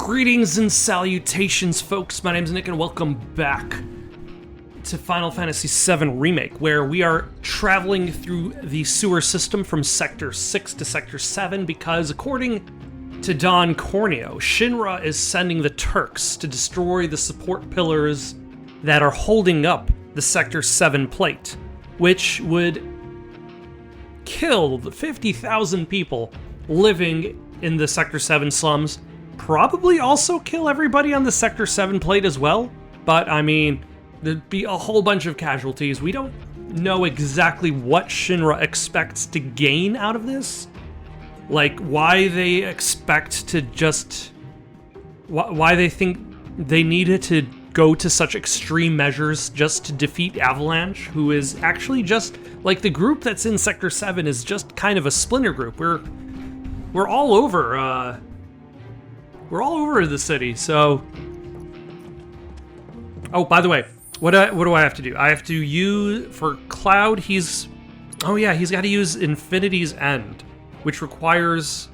Greetings and salutations, folks. My name's Nick, and welcome back to Final Fantasy VII Remake, where we are traveling through the sewer system from Sector 6 to Sector 7 because, according to Don Corneo, Shinra is sending the Turks to destroy the support pillars that are holding up the Sector 7 plate, which would kill the 50,000 people living in the Sector 7 slums. Probably also kill everybody on the Sector 7 plate as well, but I mean, there'd be a whole bunch of casualties. We don't know exactly what Shinra expects to gain out of this. Like, why they expect to just... Why they think they needed to go to such extreme measures just to defeat Avalanche, who is actually just... Like, the group that's in Sector 7 is just kind of a splinter group. We're all over, we're all over the city, so... Oh, by the way, what do I have to do? I have to use... For Cloud, he's... Oh yeah, he's got to use Infinity's End, which requires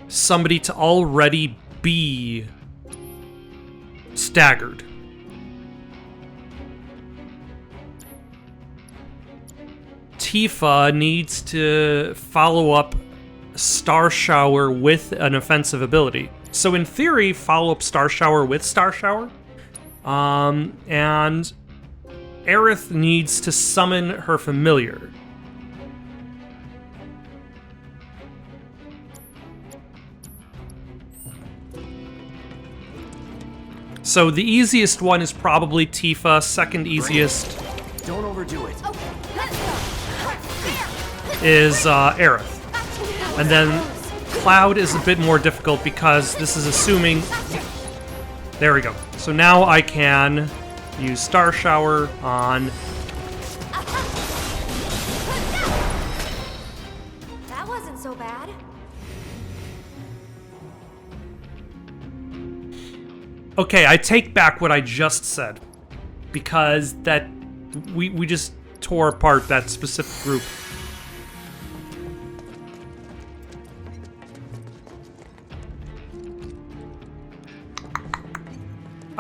somebody to already be staggered. Tifa needs to follow up Star Shower with an offensive ability. So in theory, follow up Star Shower with Star Shower. And Aerith needs to summon her familiar. So the easiest one is probably Tifa, second easiest... Don't overdo it. ...is Aerith. And then Cloud is a bit more difficult because this is assuming... There we go. So now I can use Star Shower on... That wasn't so bad. Okay, I take back what I just said. Because that... We just tore apart that specific group.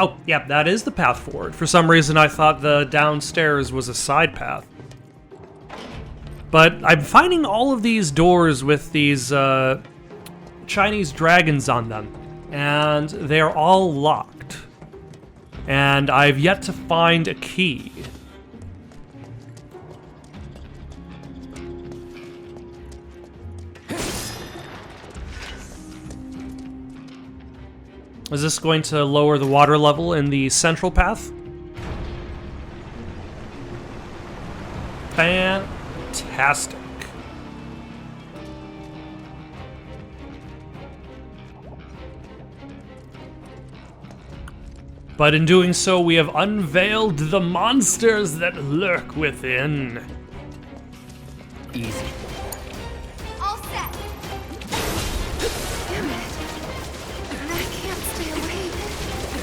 Oh, yeah, that is the path forward. For some reason, I thought the downstairs was a side path. But I'm finding all of these doors with these Chinese dragons on them, and they're all locked. And I've yet to find a key. Is this going to lower the water level in the central path? Fantastic. But in doing so, we have unveiled the monsters that lurk within. Easy. All set. Damn it. I can't stay awake.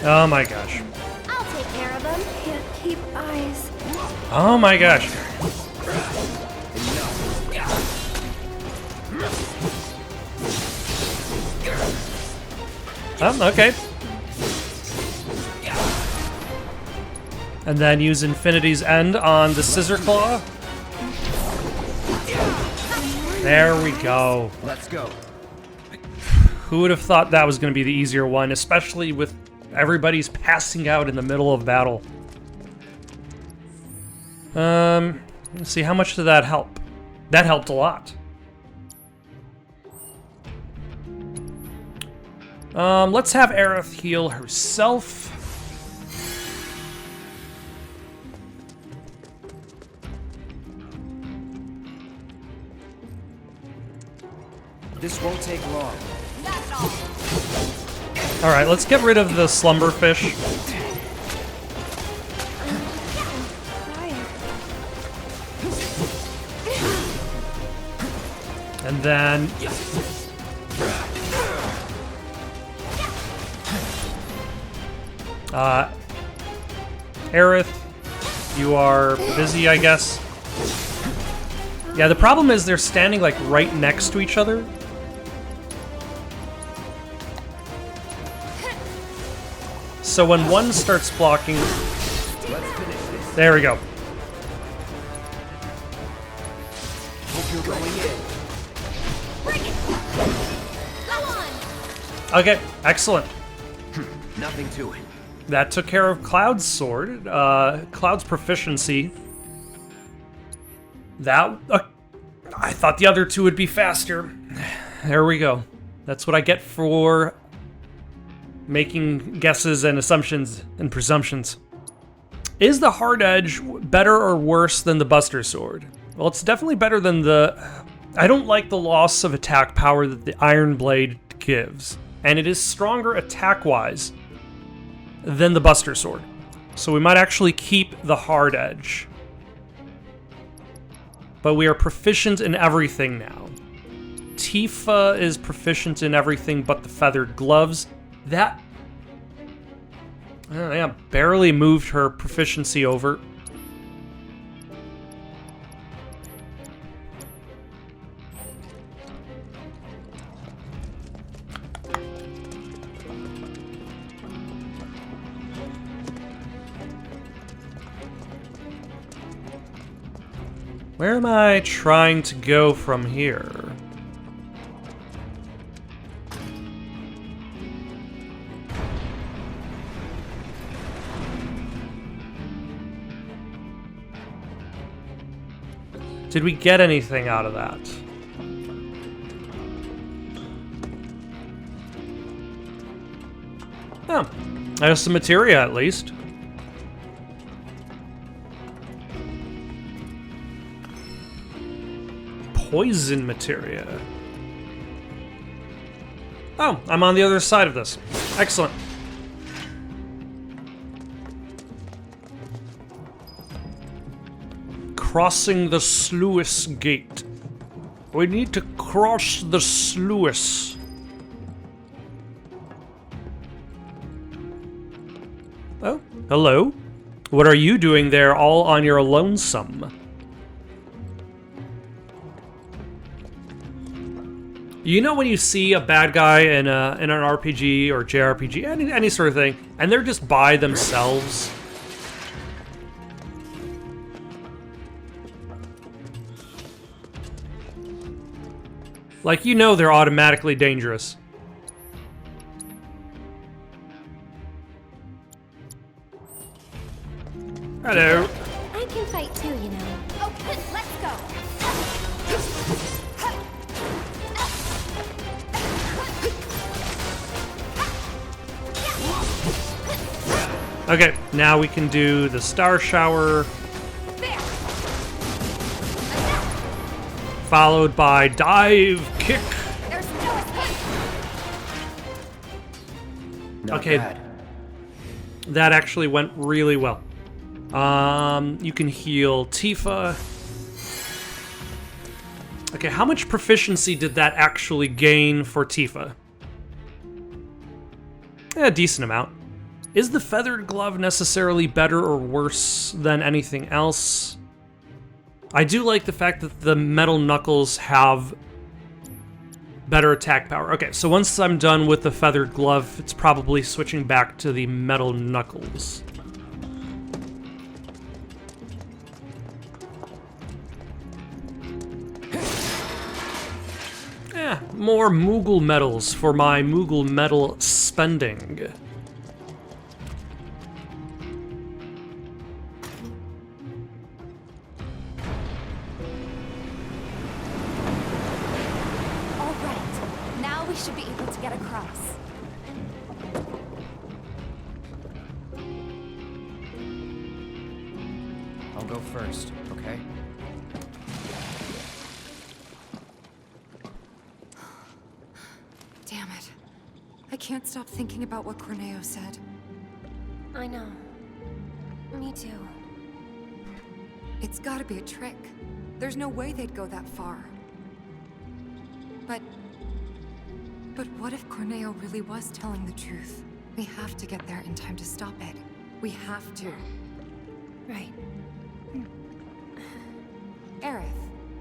Oh my gosh. I'll take care of them. Can't keep eyes. Oh my gosh. Oh, okay. And then use Infinity's End on the Scissor Claw. There we go. Let's go. Who would have thought that was going to be the easier one, especially with everybody's passing out in the middle of battle. Let's see, how much did that help? That helped a lot. Let's have Aerith heal herself. This won't take long. Alright, let's get rid of the slumber fish. And then... Aerith, you are busy, I guess. Yeah, the problem is they're standing, like, right next to each other. So when one starts blocking... There we go. Hope you're going in. Bring it! Go on! Okay, excellent. Nothing to it. That took care of Cloud's sword. Cloud's proficiency. That... I thought the other two would be faster. There we go. That's what I get for making guesses and assumptions and presumptions. Is the Hard Edge better or worse than the Buster Sword? Well, it's definitely better than the... I don't like the loss of attack power that the Iron Blade gives. And it is stronger attack-wise than the Buster Sword. So we might actually keep the Hard Edge. But we are proficient in everything now. Tifa is proficient in everything but the feathered gloves. That... yeah, barely moved her proficiency over. Where am I trying to go from here? Did we get anything out of that? Oh, there's some materia at least. Poison materia. Oh, I'm on the other side of this. Excellent. Crossing the sluice gate. We need to cross the sluice. Oh, hello. What are you doing there all on your lonesome? You know when you see a bad guy in an RPG or JRPG, any sort of thing, and they're just by themselves? Like, you know they're automatically dangerous. Hello. I can fight too, you know. Okay, let's go. Okay, now we can do the Star Shower. There. Followed by Dive Kick. There's no escape. Not Okay. bad. That actually went really well. You can heal Tifa. Okay, how much proficiency did that actually gain for Tifa? A decent amount. Is the feathered glove necessarily better or worse than anything else? I do like the fact that the metal knuckles have better attack power. Okay, so once I'm done with the feathered glove, it's probably switching back to the metal knuckles. Yeah, more Moogle medals for my Moogle medal spending. All right. Now we should be able to get across. I'll go first, okay? Damn it. I can't stop thinking about what Corneo said. I know. Me too. It's gotta be a trick. There's no way they'd go that far. But what if Corneo really was telling the truth? We have to get there in time to stop it. We have to. Right. Aerith,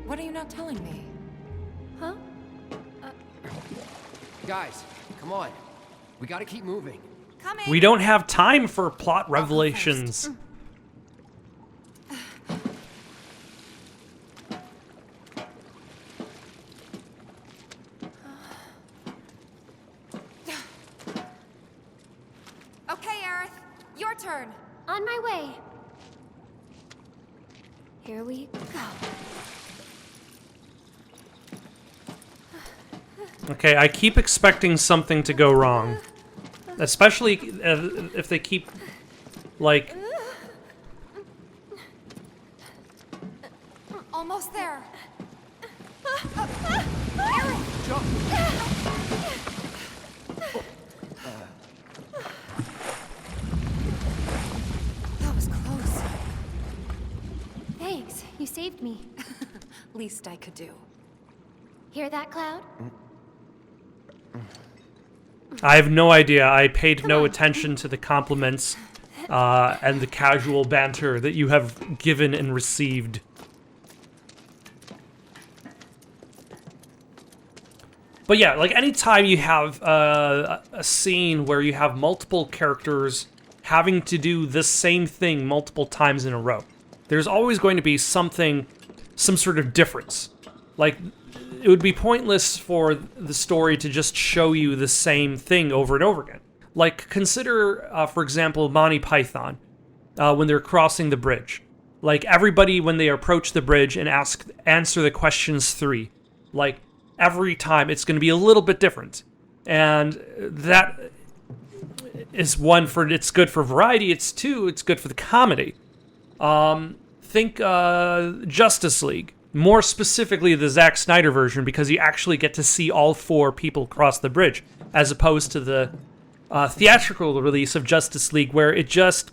what are you not telling me? Huh? Guys, come on. We gotta keep moving. Coming. We don't have time for plot revelations. Okay, Aerith, your turn. On my way. Here we go. Okay, I keep expecting something to go wrong. Especially if they keep, like... Almost there. That was close. Thanks, you saved me. Least I could do. Hear that, Cloud? I have no idea. I paid no attention to the compliments and the casual banter that you have given and received. But yeah, like anytime you have a scene where you have multiple characters having to do the same thing multiple times in a row, there's always going to be some sort of difference. Like, it would be pointless for the story to just show you the same thing over and over again. Like, consider, for example, Monty Python, when they're crossing the bridge. Like, everybody, when they approach the bridge and answer the questions 3, like, every time it's going to be a little bit different. And that is one, for it's good for variety, it's good for the comedy. Think Justice League. More specifically, the Zack Snyder version, because you actually get to see all 4 people cross the bridge, as opposed to the theatrical release of Justice League, where it just,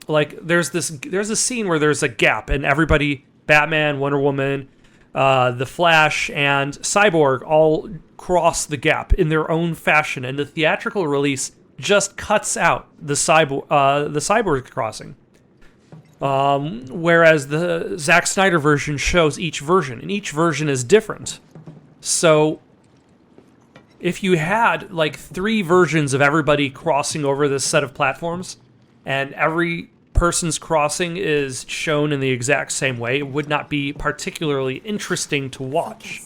like, there's a scene where there's a gap, and everybody, Batman, Wonder Woman, the Flash, and Cyborg all cross the gap in their own fashion, and the theatrical release just cuts out the Cyborg crossing. Whereas the Zack Snyder version shows each version, and each version is different. So, if you had, like, 3 versions of everybody crossing over this set of platforms, and every person's crossing is shown in the exact same way, it would not be particularly interesting to watch.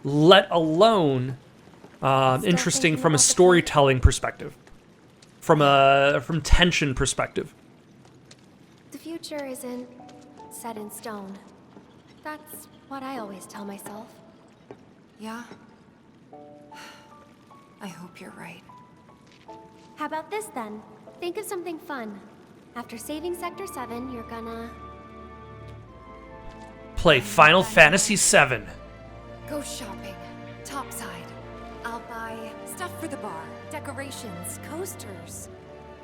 Let alone interesting from a storytelling perspective. From tension perspective. The future isn't set in stone. That's what I always tell myself. Yeah? I hope you're right. How about this then? Think of something fun. After saving Sector 7, you're gonna... Play Final Fantasy VII. Go shopping. Topside. I'll buy stuff for the bar, decorations, coasters.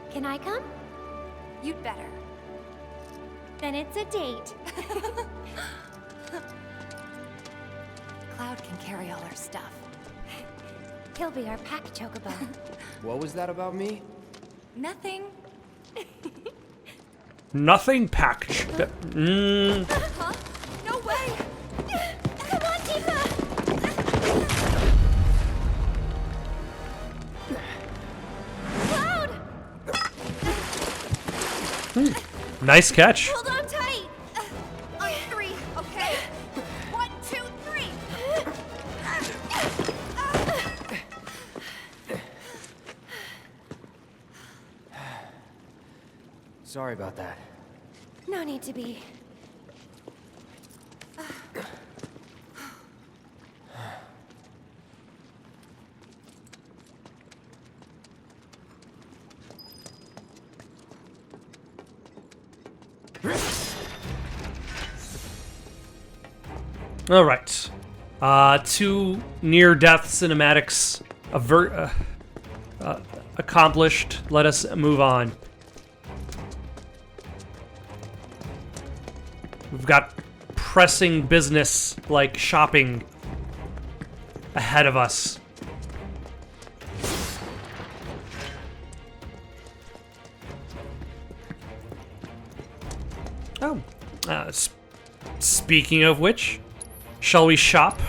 Can I come? You'd better. Then it's a date. Cloud can carry all our stuff. He'll be our pack chocobo. What was that about me? Nothing. Nothing packed. Huh? No way! Come on, Tifa! Cloud! Nice catch. Hold on tight! On 3, okay? 1, 2, 3! Sorry about that. No need to be. All right. 2 near-death cinematics accomplished. Let us move on. We've got pressing business like shopping ahead of us. Oh. Speaking of which, shall we shop?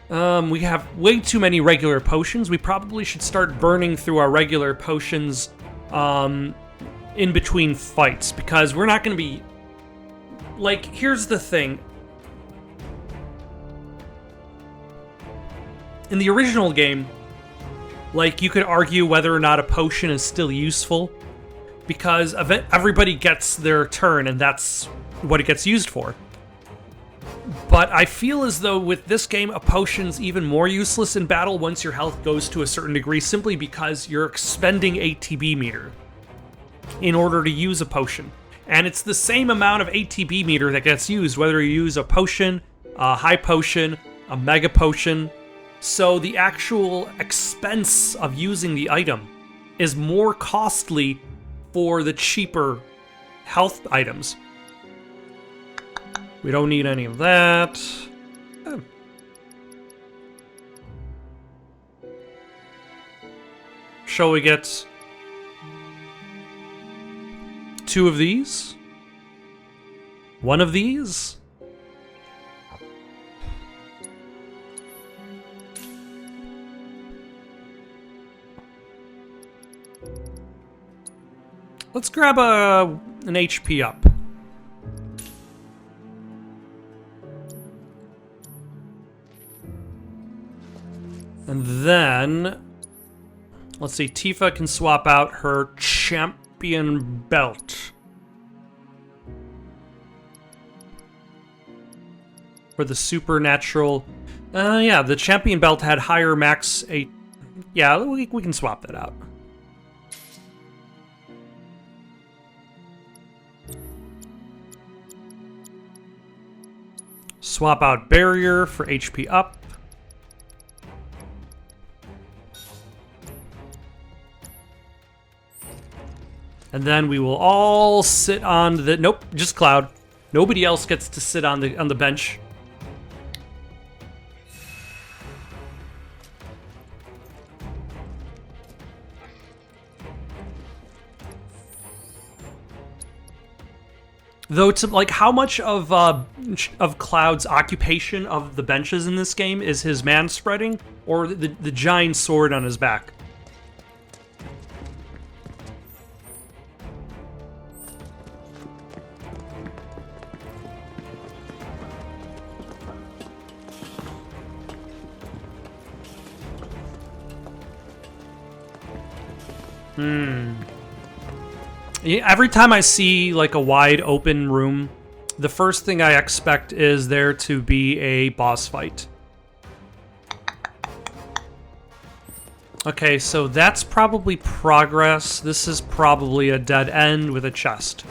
We have way too many regular potions. We probably should start burning through our regular potions in between fights, because we're not going to be... Like, here's the thing. In the original game, like, you could argue whether or not a potion is still useful, because everybody gets their turn, and that's what it gets used for. But I feel as though with this game, a potion's even more useless in battle once your health goes to a certain degree, simply because you're expending ATB meter in order to use a potion. And it's the same amount of ATB meter that gets used, whether you use a potion, a high potion, a mega potion. So the actual expense of using the item is more costly for the cheaper health items. We don't need any of that. Shall we get 2 of these? 1 of these? Let's grab an HP up. And then, let's see, Tifa can swap out her champion belt for the supernatural. Yeah, the champion belt had higher max 8. Yeah, we can swap that out. Swap out barrier for HP up. And then we will all sit on the... Nope, just Cloud. Nobody else gets to sit on the bench. Though it's like, how much of Cloud's occupation of the benches in this game is his man spreading, or the giant sword on his back? Every time I see like a wide open room, the first thing I expect is there to be a boss fight. Okay, so that's probably progress. This is probably a dead end with a chest.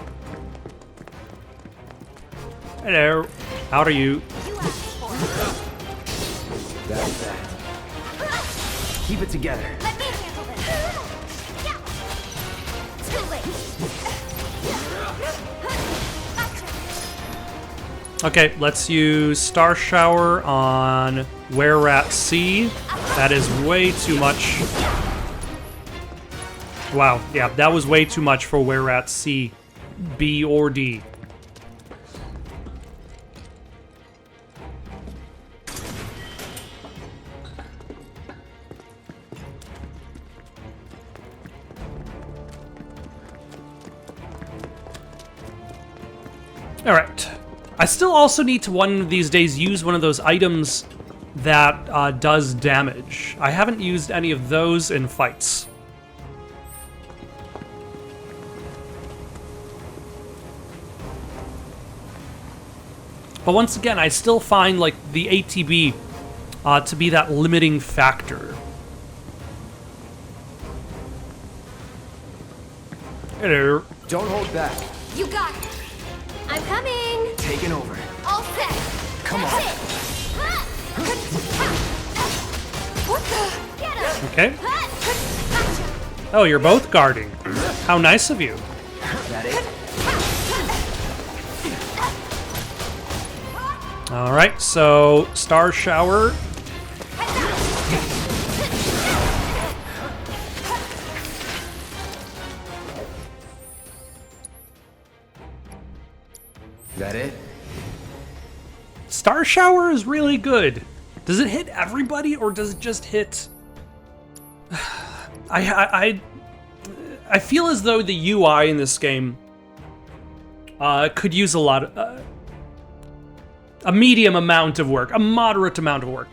Hello. How are you? That's that. Keep it together. Let me handle this. Yeah. Too late. Okay, let's use Star Shower on Were-Rat C. That is way too much. Wow, yeah, that was way too much for Were-Rat C, B, or D. Alright. I still also need to one of these days use one of those items that does damage. I haven't used any of those in fights. But once again, I still find like the ATB to be that limiting factor. Hello. Don't hold back. You got it. I'm coming. Taking over. All set. Come on. That's it. What the? Get him. Okay. Gotcha. Oh, you're both guarding. How nice of you. That it? Alright, so Star Shower. That it? Star Shower is really good. Does it hit everybody, or does it just hit... I feel as though the UI in this game could use a lot of... a medium amount of work, a moderate amount of work.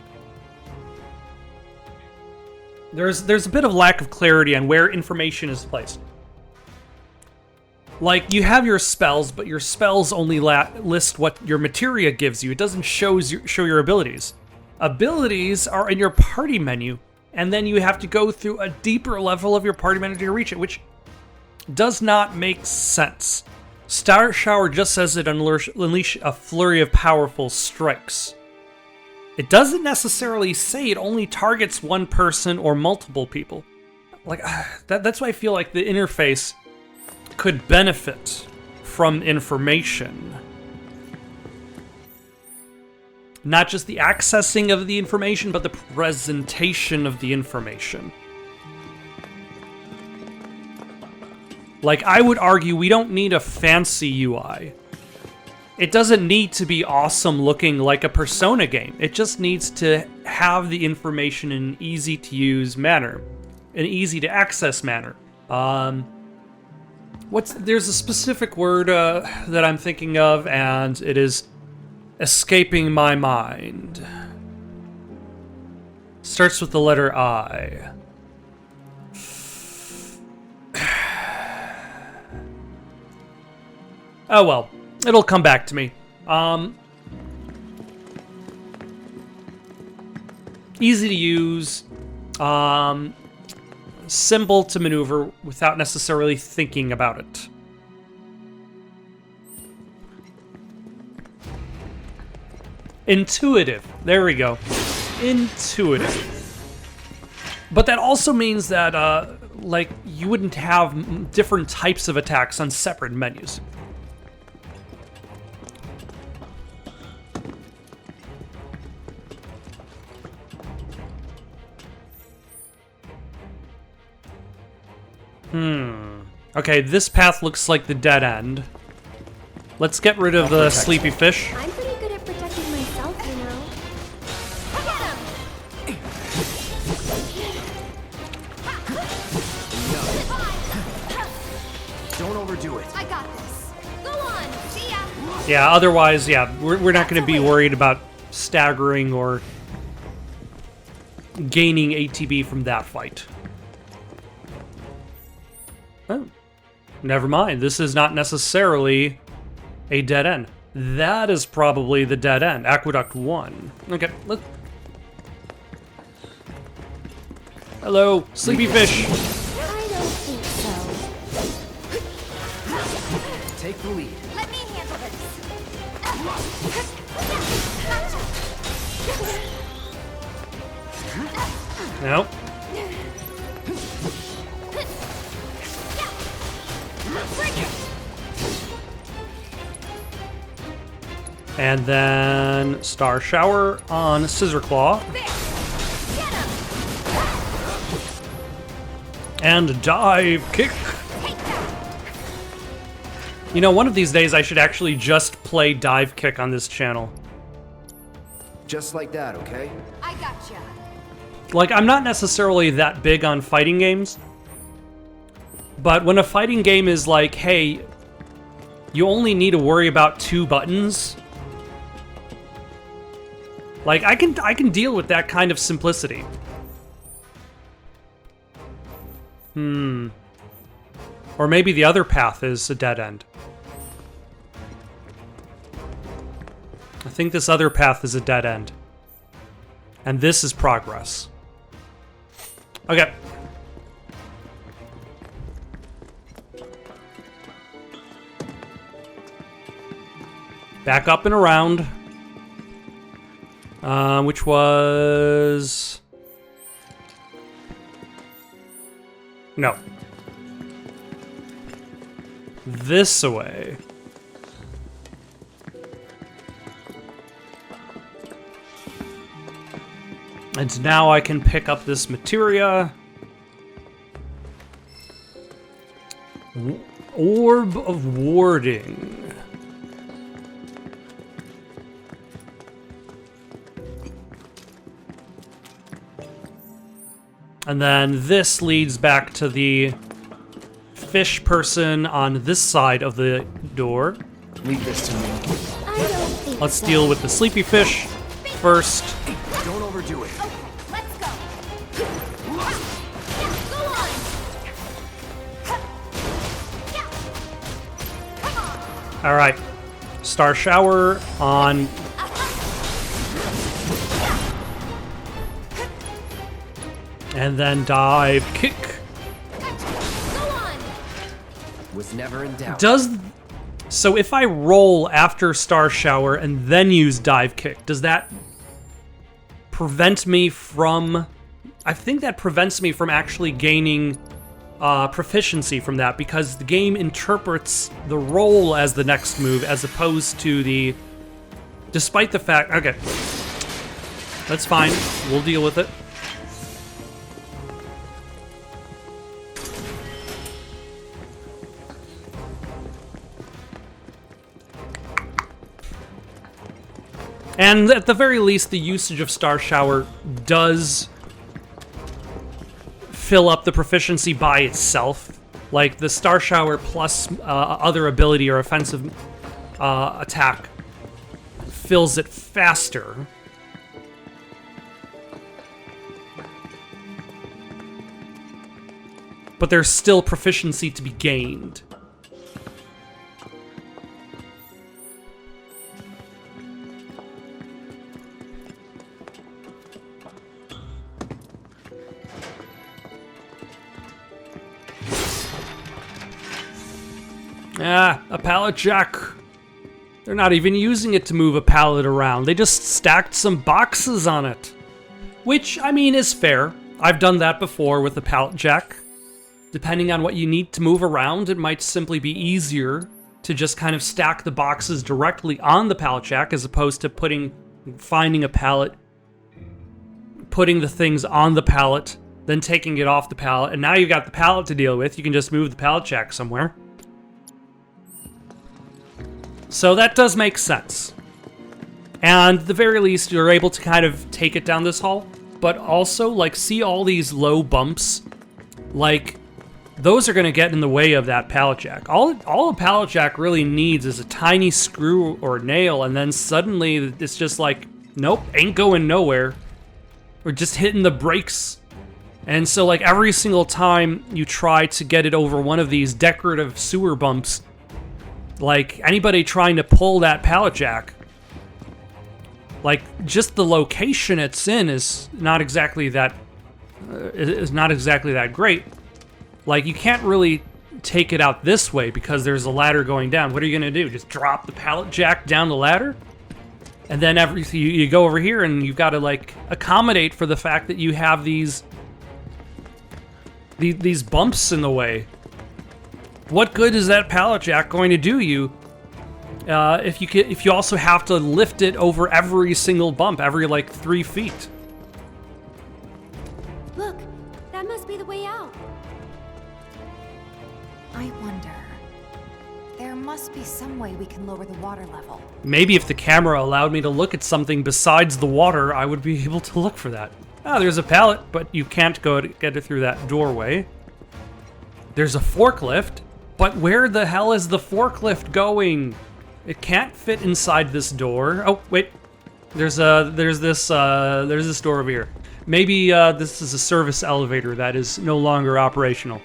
There's a bit of lack of clarity on where information is placed. Like, you have your spells, but your spells only list what your materia gives you. It doesn't show your abilities. Abilities are in your party menu, and then you have to go through a deeper level of your party menu to reach it, which does not make sense. Star Shower just says it unleash a flurry of powerful strikes. It doesn't necessarily say it only targets one person or multiple people. Like, that's why I feel like the interface could benefit from information. Not just the accessing of the information, but the presentation of the information. Like, I would argue we don't need a fancy UI. It doesn't need to be awesome looking like a Persona game. It just needs to have the information in an easy to use manner, an easy to access manner. There's a specific word that I'm thinking of, and it is escaping my mind. Starts with the letter I. Oh well, it'll come back to me. Easy to use, simple to maneuver without necessarily thinking about it. Intuitive. There we go. Intuitive. But that also means that, like, you wouldn't have different types of attacks on separate menus. Okay, this path looks like the dead end. Let's get rid of the sleepy fish. I'm pretty good at protecting myself, you know. Don't overdo it. I got this. Go on, see ya. Yeah, otherwise, yeah, we're not going to be worried about staggering or gaining ATB from that fight. Oh, never mind. This is not necessarily a dead end. That is probably the dead end. Aqueduct 1. Okay, let's... Hello, sleepy fish. I don't think so. Take the lead. Let me handle this. No. And then Star Shower on Scissor Claw. And Dive Kick. You know, one of these days I should actually just play Dive Kick on this channel. Just like that, okay? I gotcha. Like, I'm not necessarily that big on fighting games. But when a fighting game is like, hey, you only need to worry about 2 buttons. Like, I can deal with that kind of simplicity. Or maybe the other path is a dead end. I think this other path is a dead end. And this is progress. Okay. Back up and around. Which was... No. This way. And now I can pick up this materia. Orb of Warding. And then this leads back to the fish person on this side of the door. Leave this to me. I don't think Let's so. deal with the sleepy fish first. Don't overdo it. Let's go. Go on. Come on. All right. Star shower on. And then dive kick. Go on. Was never in doubt. So if I roll after Star Shower and then use Dive Kick, does that prevent me from... I think that prevents me from actually gaining proficiency from that, because the game interprets the roll as the next move as opposed to the... Despite the fact... Okay. That's fine. We'll deal with it. And at the very least, the usage of Star Shower does fill up the proficiency by itself. Like, the Star Shower plus other ability or offensive attack fills it faster. But there's still proficiency to be gained. Ah, a pallet jack. They're not even using it to move a pallet around. They just stacked some boxes on it. Which, I mean, is fair. I've done that before with a pallet jack. Depending on what you need to move around, it might simply be easier to just kind of stack the boxes directly on the pallet jack as opposed to finding a pallet, putting the things on the pallet, then taking it off the pallet, and now you've got the pallet to deal with. You can just move the pallet jack somewhere. So that does make sense. And at the very least, you're able to kind of take it down this hall, but also, like, see all these low bumps? Like, those are going to get in the way of that pallet jack. All a pallet jack really needs is a tiny screw or nail, and then suddenly it's just like, nope, ain't going nowhere. We're just hitting the brakes. And so, like, every single time you try to get it over one of these decorative sewer bumps, like, anybody trying to pull that pallet jack, like, just the location it's in is not exactly that great. Like, you can't really take it out this way because there's a ladder going down. What are you gonna do? Just drop the pallet jack down the ladder? And then you go over here and you've got to, like, accommodate for the fact that you have these bumps in the way. What good is that pallet jack going to do you if you also have to lift it over every single bump, every, like, 3 feet? Look, that must be the way out. I wonder. There must be some way we can lower the water level. Maybe if the camera allowed me to look at something besides the water, I would be able to look for that. Ah, there's a pallet, but you can't get it through that doorway. There's a forklift, but where the hell is the forklift going? It can't fit inside this door. Oh, wait. There's this door over here. Maybe this is a service elevator that is no longer operational.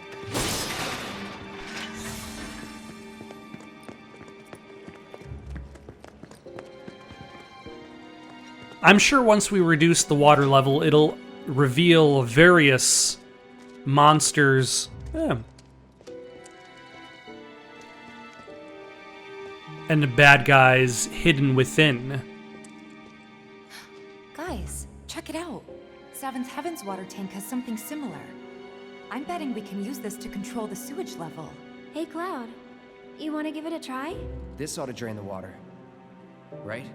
I'm sure once we reduce the water level, it'll reveal various monsters. And the bad guys hidden within. Guys, check it out. Seventh Heaven's water tank has something similar. I'm betting we can use this to control the sewage level. Hey, Cloud. You want to give it a try? This ought to drain the water. Right?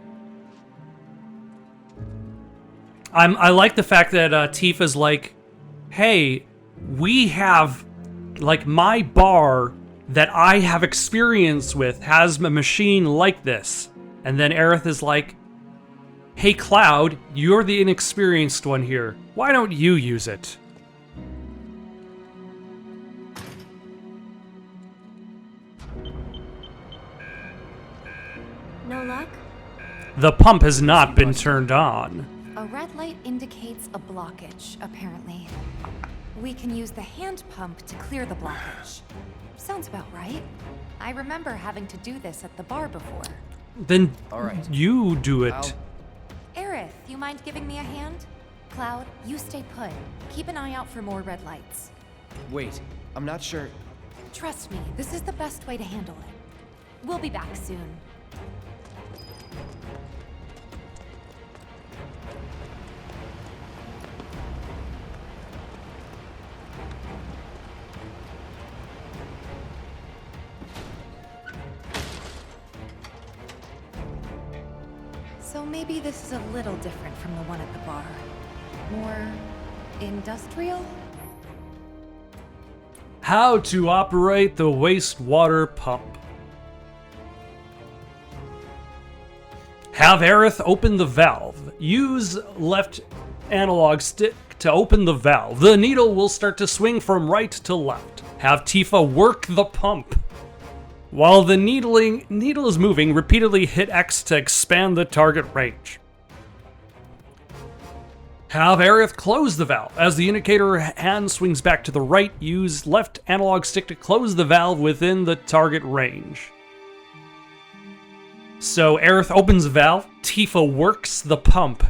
I like the fact that Tifa's like, hey, we have, like, my bar that I have experience with has a machine like this. And then Aerith is like, hey, Cloud, you're the inexperienced one here. Why don't you use it? No luck? The pump has not been turned on. A red light indicates a blockage, apparently. We can use the hand pump to clear the blockage. Sounds about right. I remember having to do this at the bar before. Then All right. you do it. I'll- Aerith, you mind giving me a hand? Cloud, you stay put. Keep an eye out for more red lights. Wait, I'm not sure. Trust me, this is the best way to handle it. We'll be back soon. So maybe this is a little different from the one at the bar. More industrial? How to operate the wastewater pump. Have Aerith open the valve. Use left analog stick to open the valve. The needle will start to swing from right to left. Have Tifa work the pump. While the needle is moving, repeatedly hit X to expand the target range. Have Aerith close the valve. As the indicator hand swings back to the right, use left analog stick to close the valve within the target range. So Aerith opens the valve, Tifa works the pump,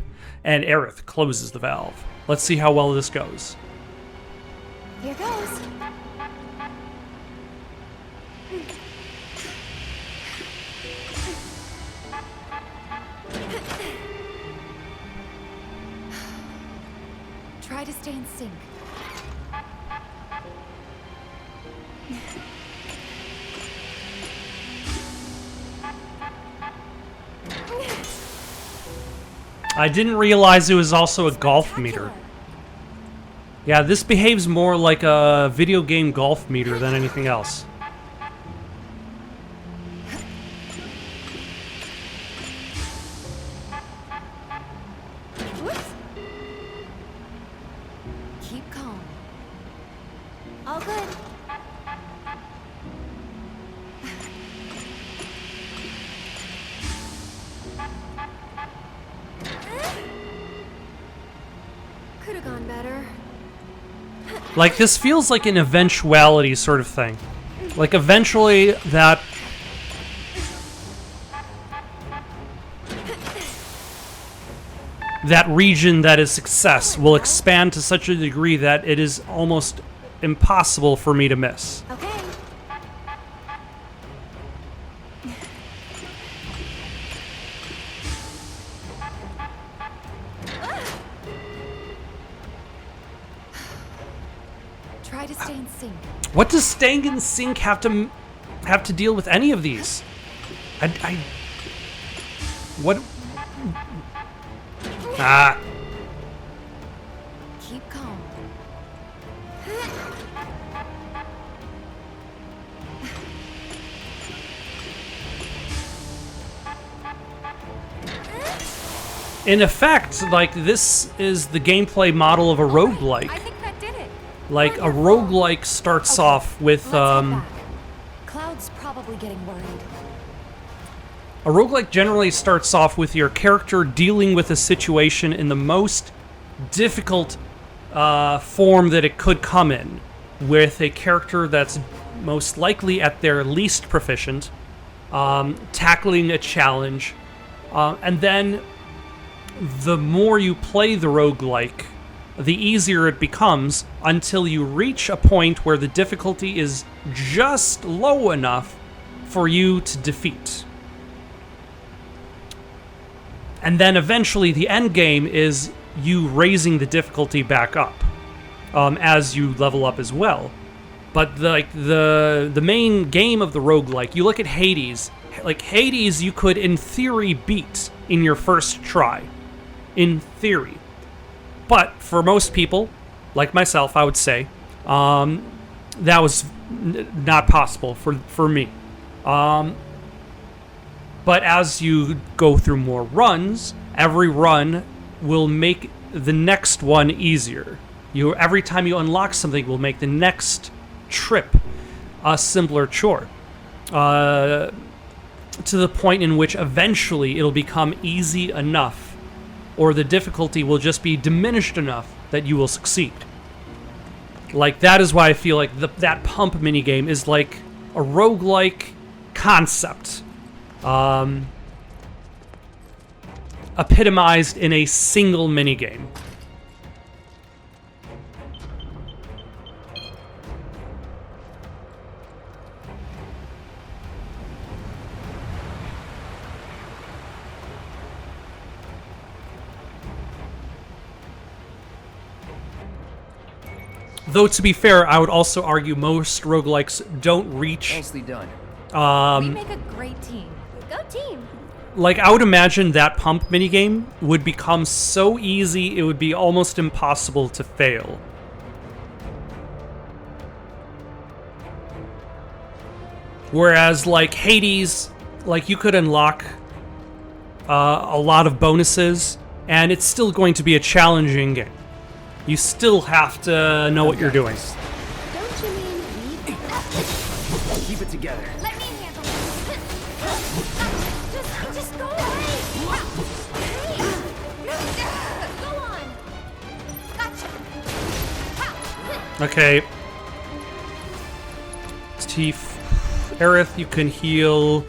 and Aerith closes the valve. Let's see how well this goes. Here goes. Try to stay in sync. I didn't realize it was also a golf meter. Yeah, this behaves more like a video game golf meter than anything else. Whoops. Keep calm. All good. Could have gone better. Like, this feels like an eventuality sort of thing. Like, eventually that... that region that is success will expand to such a degree that it is almost impossible for me to miss. Okay. Try to stay in sync. What does staying in sync have to deal with any of these? What? Ah. Keep calm. In effect, like, this is the gameplay model of a roguelike. I think that did it. Like, a roguelike starts off with, Let's head back. Cloud's probably getting worried. a roguelike generally starts off with your character dealing with a situation in the most difficult form that it could come in, with a character that's most likely at their least proficient, tackling a challenge, and then the more you play the roguelike, the easier it becomes until you reach a point where the difficulty is just low enough for you to defeat. And then eventually the end game is you raising the difficulty back up as you level up as well. But the main game of the roguelike, you look at Hades. Like, Hades you could in theory beat in your first try. In theory. But for most people, like myself, I would say, that was not possible for me. But as you go through more runs, every run will make the next one easier. Every time you unlock something will make the next trip a simpler chore. to the point in which eventually it'll become easy enough, or the difficulty will just be diminished enough that you will succeed. Like, that is why I feel like that pump minigame is like a roguelike concept. Epitomized in a single minigame. Though, to be fair, I would also argue most roguelikes don't reach... Nicely done. We make a great team. Go team. Like, I would imagine that pump minigame would become so easy, it would be almost impossible to fail. Whereas, like, Hades, like, you could unlock a lot of bonuses, and it's still going to be a challenging game. You still have to know what you're doing. Don't you mean me? Keep it together. Let me handle it. Just go away. Go on. Gotcha. Okay. Teef. Aerith, you can heal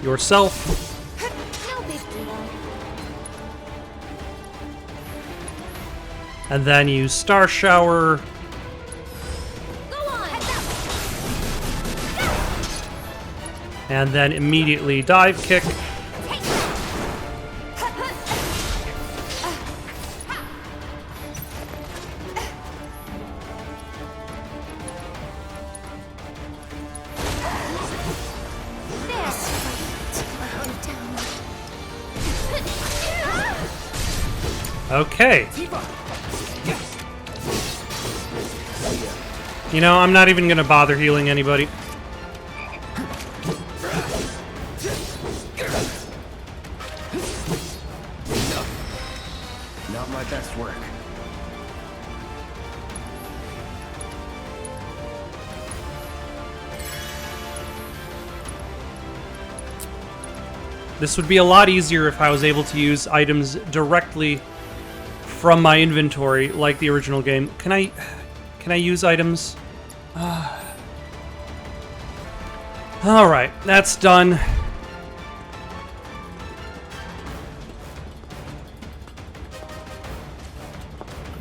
yourself. No big deal. And then use Star Shower. Go on. And then immediately Dive Kick. Okay. You know, I'm not even gonna bother healing anybody. Not my best work. This would be a lot easier if I was able to use items directly from my inventory, like the original game. Can I use items? Alright, that's done.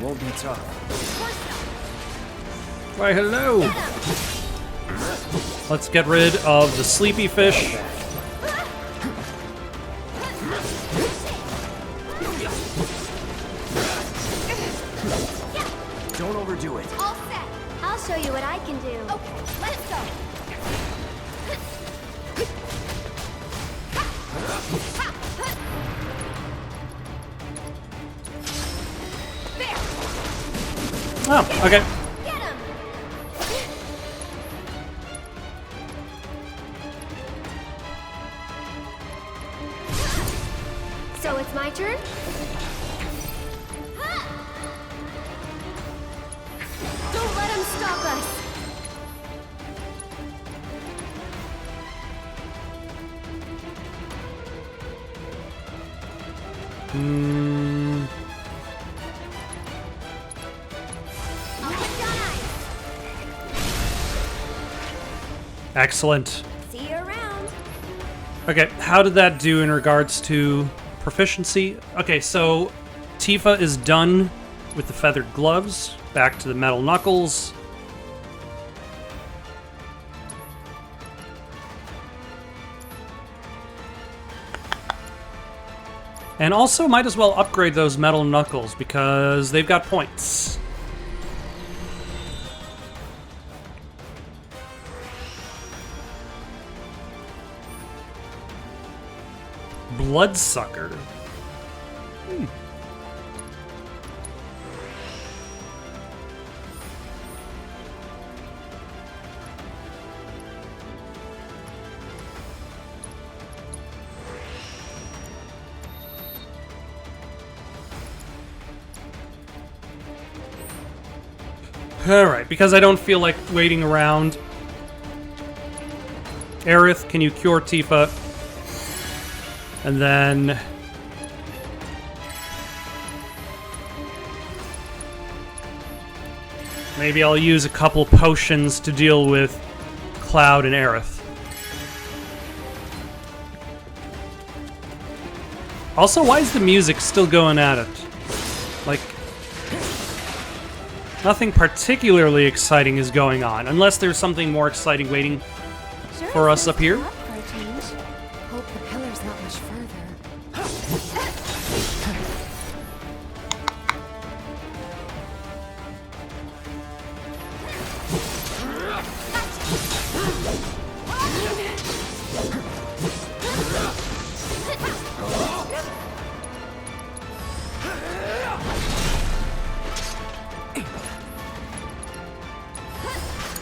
Won't be tough. Why, hello! Let's get rid of the sleepy fish. Don't overdo it. All set. I'll show you what I can do. Okay, let's go. Oh, okay. Get him. So it's my turn? Don't let him stop us! I'll put you on ice. Excellent. See you around. Okay, how did that do in regards to proficiency? Okay, so Tifa is done with the feathered gloves. Back to the metal knuckles. And also might as well upgrade those metal knuckles because they've got points. Bloodsucker. Alright, because I don't feel like waiting around, Aerith, can you cure Tifa? And then... maybe I'll use a couple potions to deal with Cloud and Aerith. Also, why is the music still going at it? Like, nothing particularly exciting is going on, unless there's something more exciting waiting for us up here. Hope the pillar's not much further.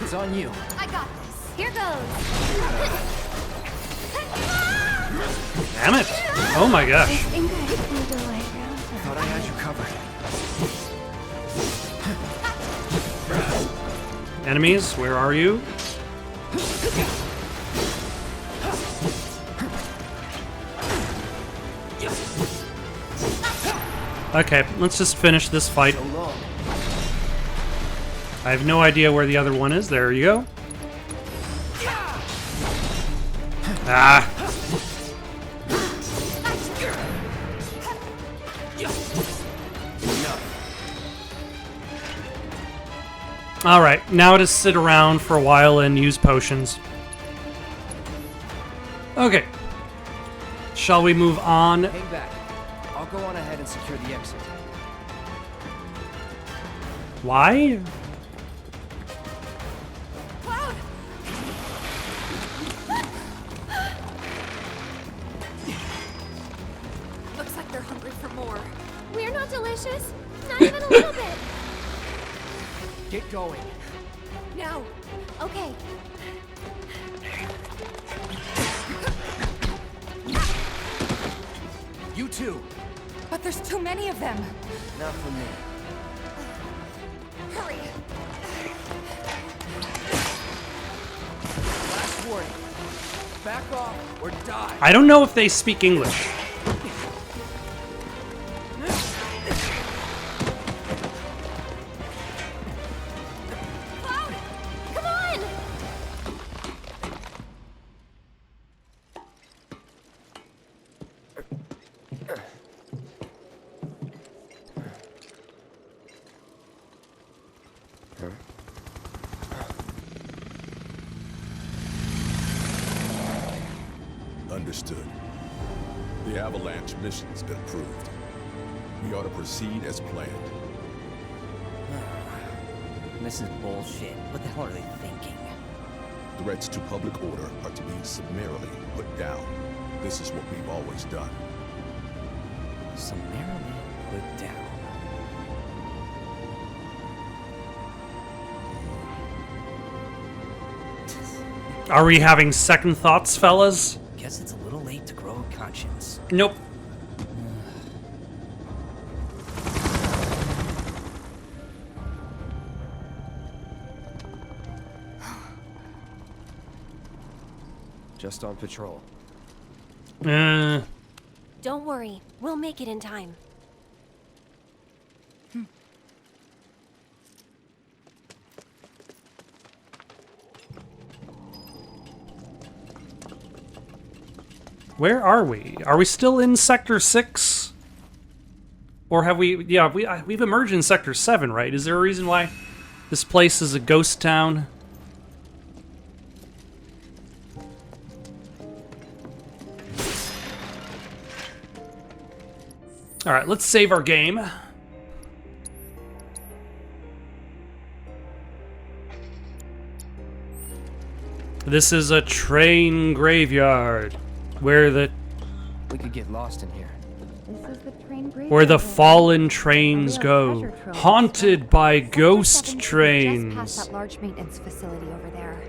It's on you. I got this. Here goes. Damn it! Oh my gosh. I think I flew the way around her. Thought I had you covered. Enemies, where are you? Okay, let's just finish this fight. So long. I have no idea where the other one is. There you go. Ah. Alright, now to sit around for a while and use potions. Okay. Shall we move on? Hang back. I'll go on ahead and secure the exit. Why? Cloud! Looks like they're hungry for more. We're not delicious. Not even a little bit. Get going. Now! Okay. You too. But there's too many of them! Not for me. Hurry! Last warning. Back off or die. I don't know if they speak English. Cloud! Come on! Understood. The Avalanche mission's been approved. We ought to proceed as planned. This is bullshit. What the hell are they thinking? Threats to public order are to be summarily put down. This is what we've always done. Summarily put down. Are we having second thoughts, fellas? Guess it's a little late to grow a conscience. Nope. Just on patrol. Don't worry. We'll make it in time. Where are we? Are we still in Sector 6? Or have we... yeah, we've emerged in Sector 7, right? Is there a reason why this place is a ghost town? Alright, let's save our game. This is a train graveyard. Where the We could get lost in here. This is the train where the fallen trains go, haunted by ghost Just trains. past that large maintenance facility over there.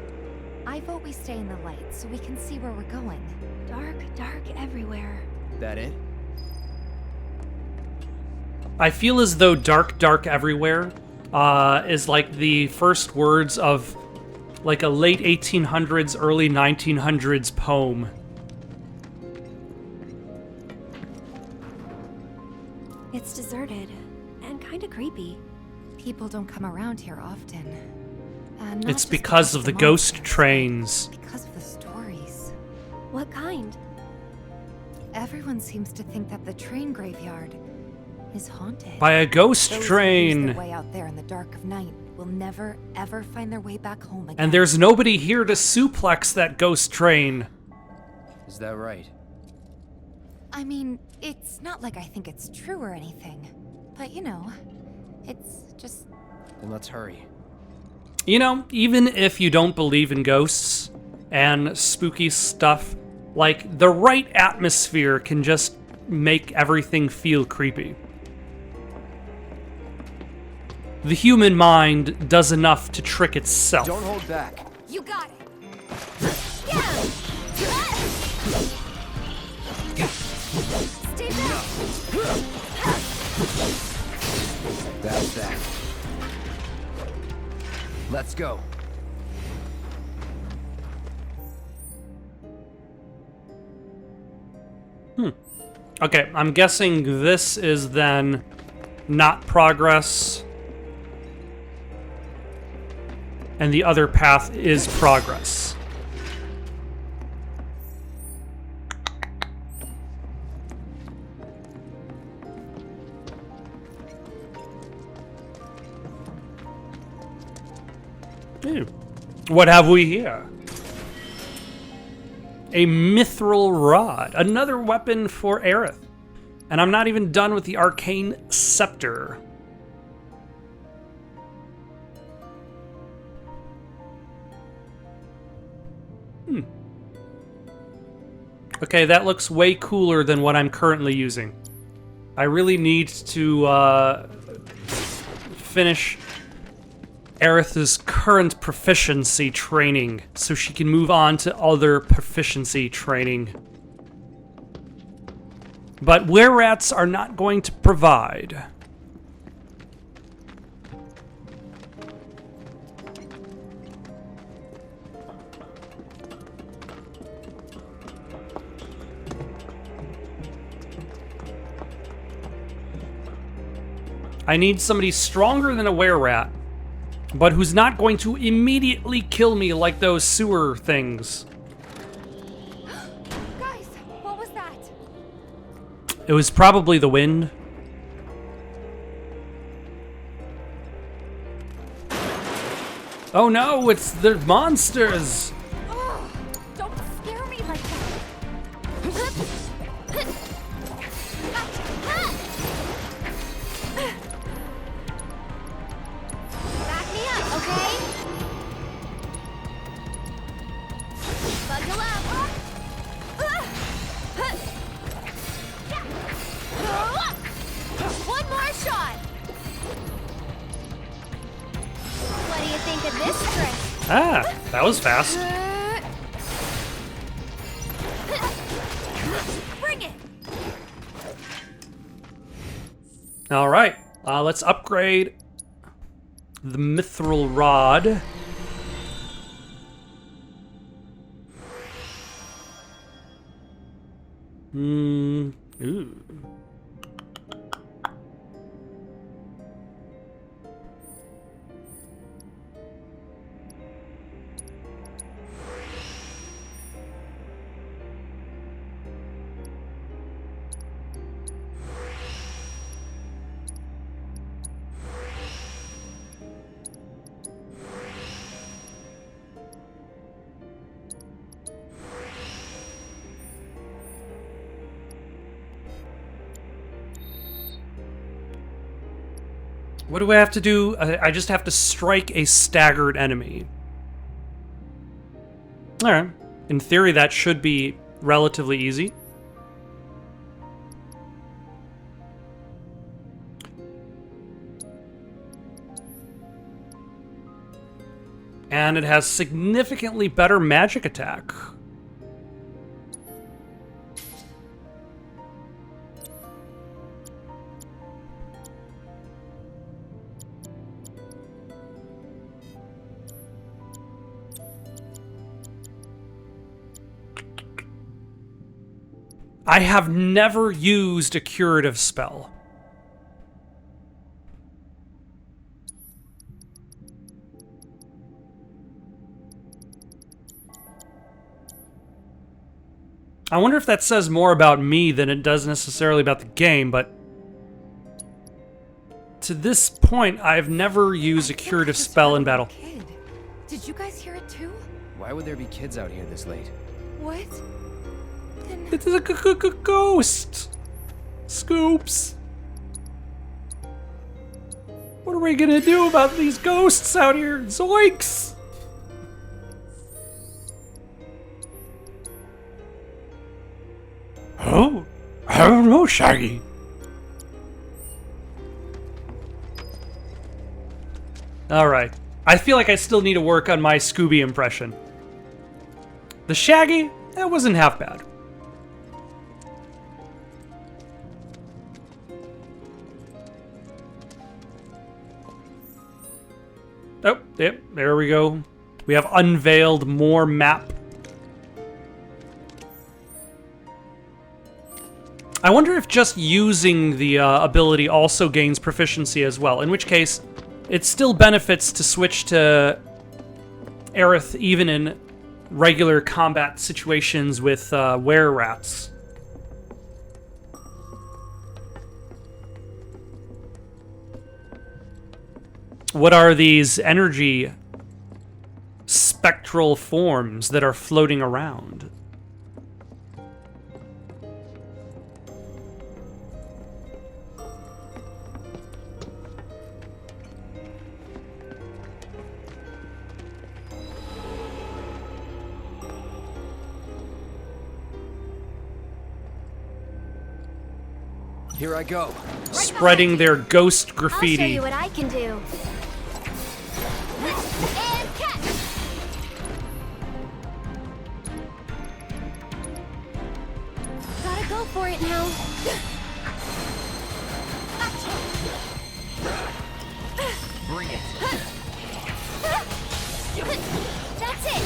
I vote we stay in the light so we can see where we're going. Dark, dark everywhere. That it? I feel as though "dark, dark everywhere" is like the first words of like a late 1800s, early 1900s poem. It's deserted and kind of creepy. People don't come around here often. And not It's just because of the ghost monsters, trains. but because of the stories. What kind? Everyone seems to think that the train graveyard is haunted. By a ghost Those who lose train. their way out there in the dark of night will never, ever find their way back home again. And there's nobody here to suplex that ghost train. Is that right? I mean, it's not like I think it's true or anything. But you know, it's just... Then let's hurry. You know, even if you don't believe in ghosts and spooky stuff, like, the right atmosphere can just make everything feel creepy. The human mind does enough to trick itself. Don't hold back. You got it. Stay back. That's that. Let's go. Okay, I'm guessing this is then not progress, and the other path is progress. Ew. What have we here? A mithril rod, another weapon for Aerith. And I'm not even done with the arcane scepter. Okay, that looks way cooler than what I'm currently using. I really need to finish Aerith's current proficiency training so she can move on to other proficiency training. But were-rats are not going to provide. I need somebody stronger than a were-rat, but who's not going to immediately kill me like those sewer things. Guys, what was that? It was probably the wind. Oh no, it's the monsters! Oh, don't scare me like that. Back me up, okay? Buckle up. One more shot. What do you think of this trick? Ah, that was fast. Bring it! All right, let's upgrade the mithril rod. Ooh. What do I have to do? I just have to strike a staggered enemy. Alright. In theory, that should be relatively easy. And it has significantly better magic attack. I have never used a curative spell. I wonder if that says more about me than it does necessarily about the game, but to this point, I've never used a curative spell in battle. Kid. Did you guys hear it too? Why would there be kids out here this late? What? Then It is a ghost! Scoops! What are we gonna do about these ghosts out here? Zoinks! Oh, I don't know, Shaggy. Alright. I feel like I still need to work on my Scooby impression. The Shaggy, that wasn't half bad. Oh, yep, there we go. We have unveiled more map. I wonder if just using the ability also gains proficiency as well, in which case it still benefits to switch to Aerith even in regular combat situations with were-rats. What are these energy spectral forms that are floating around? Here I go. Spreading their ghost I'll show graffiti. you what I can do. And catch! Gotta go for it now. Bring it. That's it.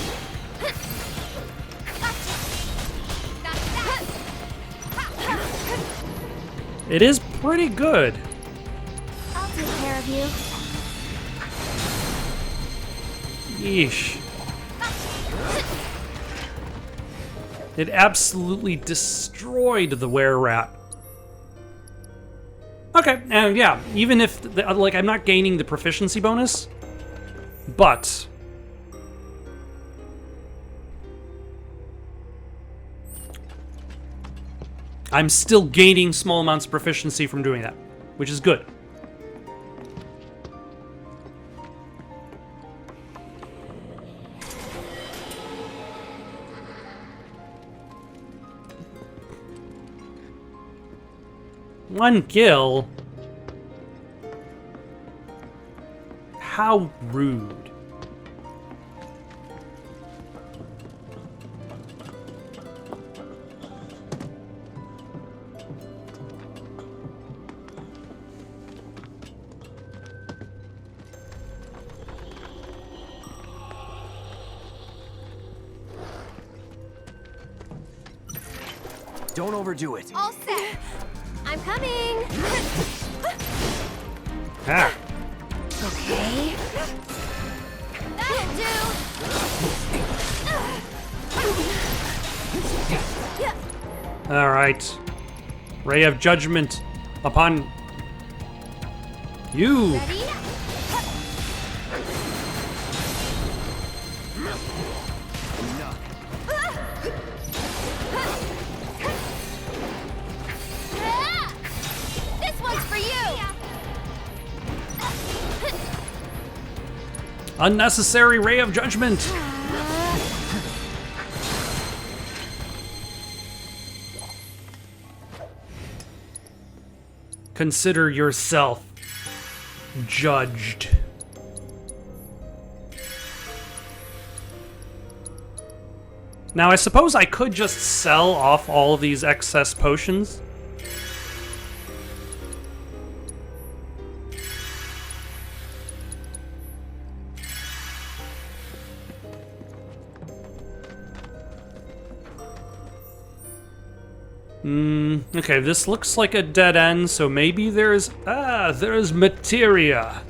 It is pretty good. I'll take care of you. Yeesh. It absolutely destroyed the were-rat. Okay, and yeah, even if, like, I'm not gaining the proficiency bonus, but I'm still gaining small amounts of proficiency from doing that, which is good. One kill? How rude. Don't overdo it. All set. I'm coming. Ah. Okay. That'll do. All right. Ray of Judgment upon you. Ready? This one's for you. Unnecessary Ray of Judgment. Consider yourself judged. Now, I suppose I could just sell off all of these excess potions. Okay, this looks like a dead end, so maybe there's materia.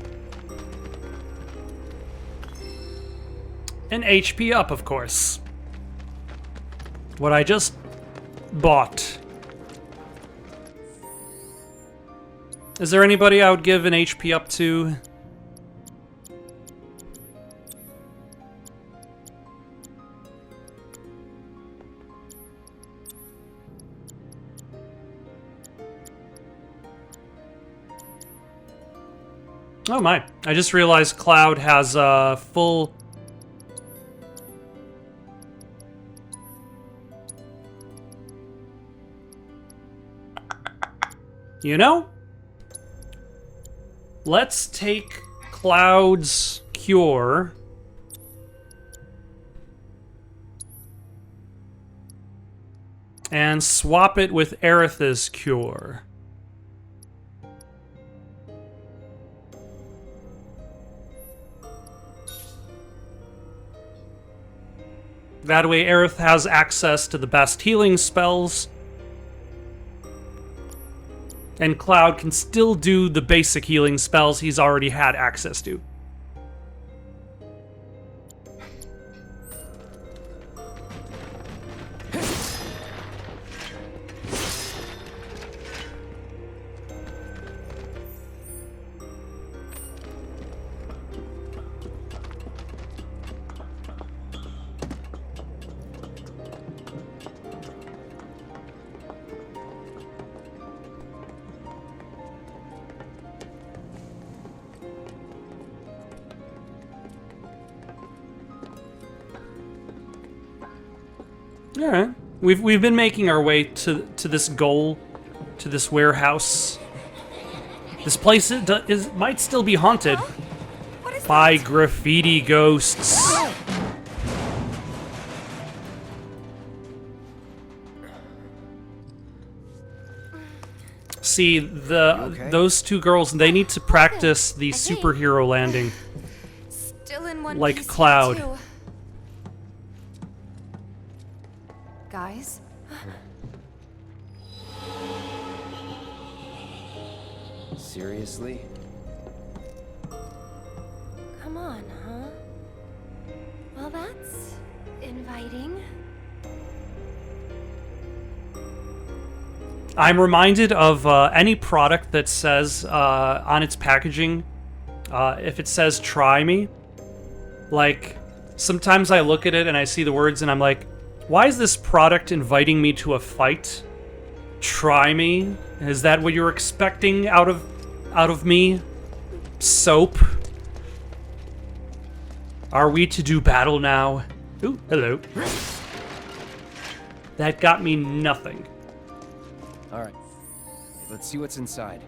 And HP up, of course. What I just bought. Is there anybody I would give an HP up to? Oh my, I just realized Cloud has a full... You know? Let's take Cloud's cure. And swap it with Aerith's cure. That way Aerith has access to the best healing spells. And Cloud can still do the basic healing spells he's already had access to. All right, we've been making our way to this goal, to this warehouse. This place might still be haunted by graffiti ghosts. See, those two girls, they need to practice the superhero landing. Still in one Like piece here, Cloud. too. Guys? Seriously? Come on, huh? Well, that's inviting. I'm reminded of any product that says on its packaging, if it says "try me," like sometimes I look at it and I see the words and I'm like, why is this product inviting me to a fight? Try me? Is that what you're expecting out of me? Soap? Are we to do battle now? Ooh, hello. That got me nothing. All right. Let's see what's inside.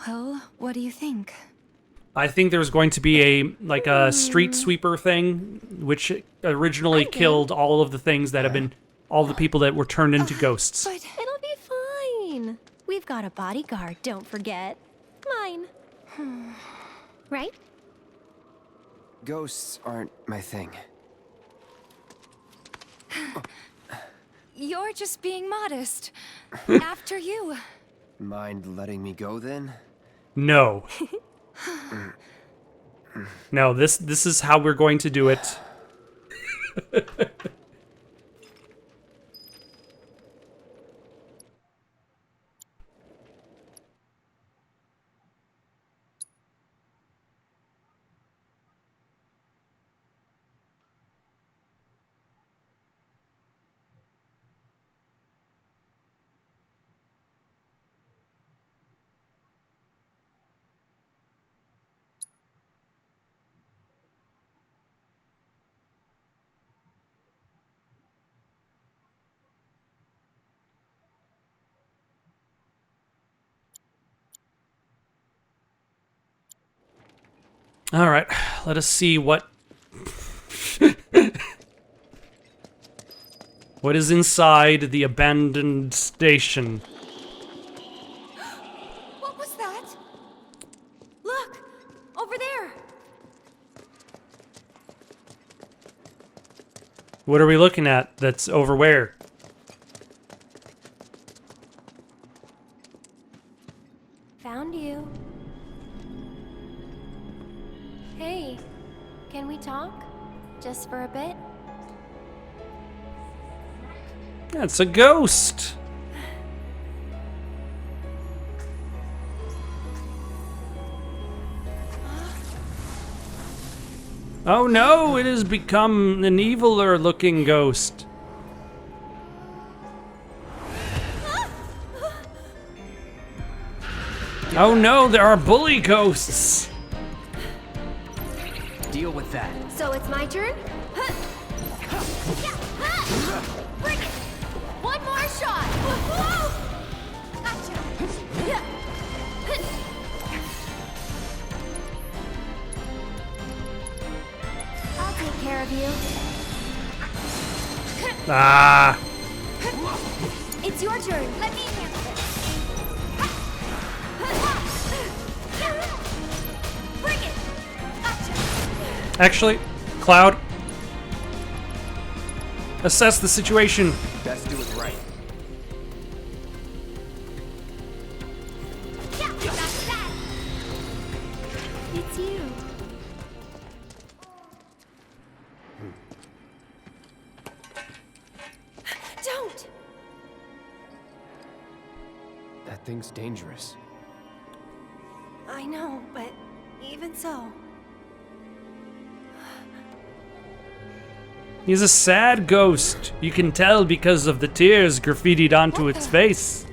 Well, what do you think? I think there's going to be a street sweeper thing, which originally killed all of the things that have been, all the people that were turned into ghosts. But it'll be fine. We've got a bodyguard, don't forget. Mine. Right? Ghosts aren't my thing. You're just being modest. After you. Mind letting me go then? No. No, this is how we're going to do it. All right, let us see what... What is inside the abandoned station? What was that? Look! Over there! What are we looking at that's over where? Found you. Hey, can we talk? Just for a bit? That's a ghost. Oh no, it has become an eviler looking ghost. Oh no, there are bully ghosts. Deal with that. So it's my turn? Bring it! One more shot! Gotcha! I'll take care of you. Ah. It's your turn. Let me handle this. Bring it! Gotcha! Actually, Cloud, assess the situation. Best do it right. Yeah, that's that! It's you. Don't! That thing's dangerous. I know, but even so. He's a sad ghost. You can tell because of the tears graffitied onto its face.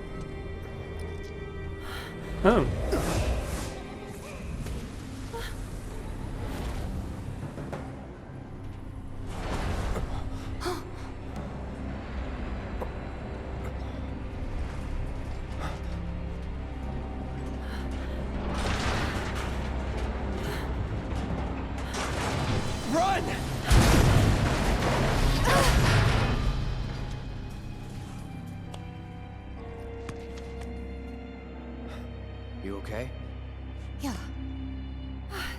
Oh. Run! You okay? Yeah.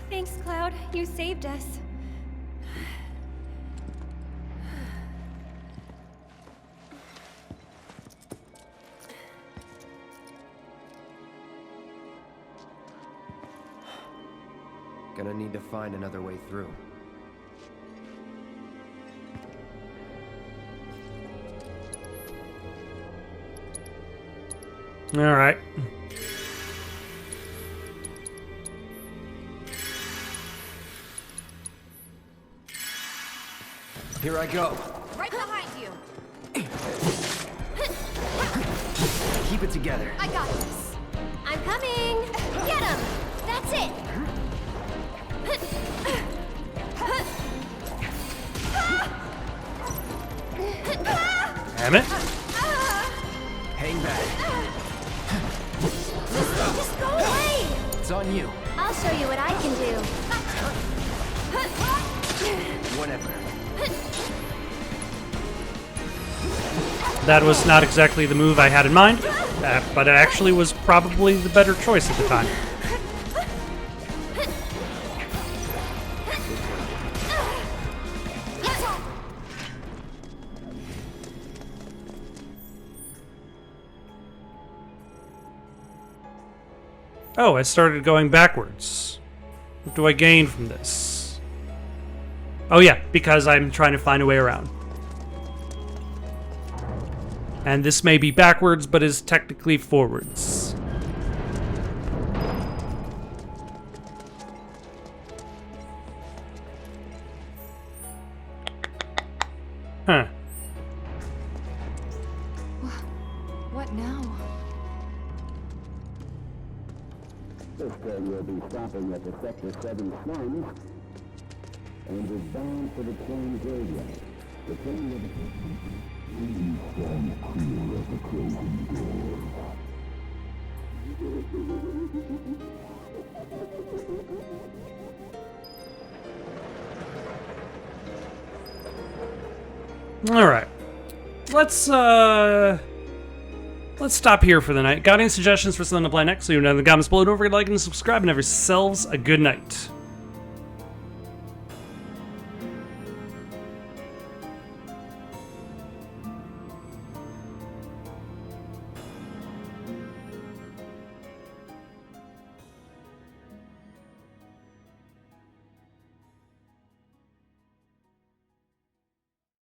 Thanks, Cloud. You saved us. Gonna need to find another way through. All right. Here I go. Right behind you! Keep it together. I got this. I'm coming! Get him! That's it! Damn it. Hang back. Just go away! It's on you. I'll show you what I can do. Whatever. That was not exactly the move I had in mind, but it actually was probably the better choice at the time. Oh, I started going backwards. What do I gain from this? Oh yeah, because I'm trying to find a way around. And this may be backwards, but is technically forwards. Huh. What now? This train will be stopping at the Sector 7 slums and is bound for the train graveyard. The train will be... Please stand clear of the closing door. All right. let's stop here for the night. Got any suggestions for something to play next? Leave them down in the comments below. Don't forget to like and subscribe, and have yourselves a good night.